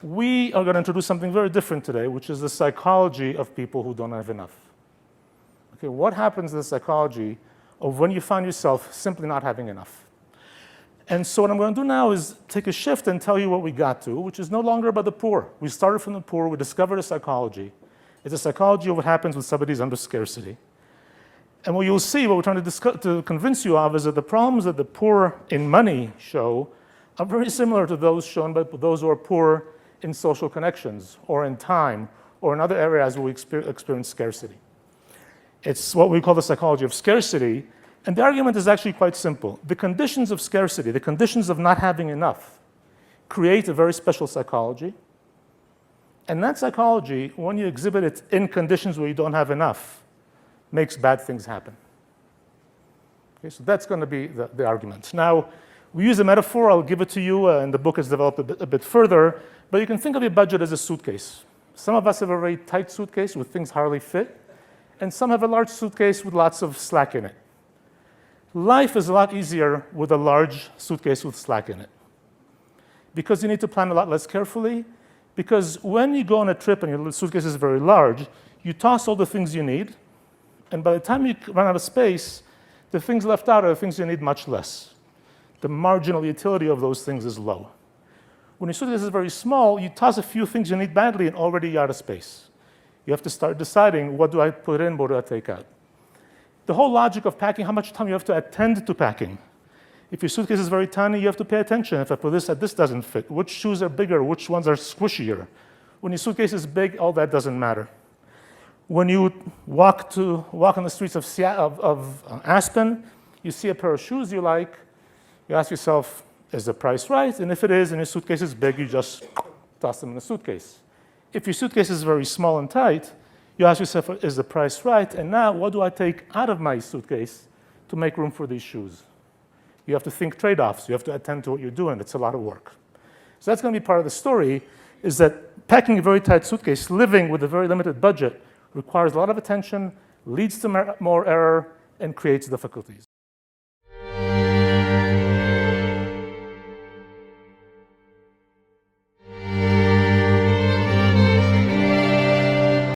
we are going to introduce something very different today, which is the psychology of people who don't have enough. Okay, what happens in the psychology of when you find yourself simply not having enough? And so what I'm going to do now is take a shift and tell you what we got to, which is no longer about the poor. We started from the poor. We discovered a psychology. It's a psychology of what happens when somebody's under scarcity. And what you'll see, what we're trying to convince you of, is that the problems that the poor in money show are very similar to those shown by those who are poor in social connections or in time or in other areas where we experience scarcity. It's what we call the psychology of scarcity. And the argument is actually quite simple. The conditions of scarcity, the conditions of not having enough, create a very special psychology. And that psychology, when you exhibit it in conditions where you don't have enough, makes bad things happen. Okay, so that's going to be the argument. Now, we use a metaphor. I'll give it to you, and the book is developed a bit further. But you can think of your budget as a suitcase. Some of us have a very tight suitcase with things hardly fit, and some have a large suitcase with lots of slack in it. Life is a lot easier with a large suitcase with slack in it, because you need to plan a lot less carefully, because when you go on a trip and your suitcase is very large, you toss all the things you need, and by the time you run out of space, the things left out are the things you need much less. The marginal utility of those things is low. When your suitcase is very small, you toss a few things you need badly and already you're out of space. You have to start deciding, what do I put in, what do I take out? The whole logic of packing, how much time you have to attend to packing. If your suitcase is very tiny, you have to pay attention. If I put this doesn't fit. Which shoes are bigger? Which ones are squishier? When your suitcase is big, all that doesn't matter. When you walk on the streets of Aspen, you see a pair of shoes you like, you ask yourself, is the price right? And if it is, and your suitcase is big, you just toss them in the suitcase. If your suitcase is very small and tight, you ask yourself, is the price right? And now, what do I take out of my suitcase to make room for these shoes? You have to think trade-offs. You have to attend to what you're doing. It's a lot of work. So that's going to be part of the story, is that packing a very tight suitcase, living with a very limited budget, requires a lot of attention, leads to more error, and creates difficulties.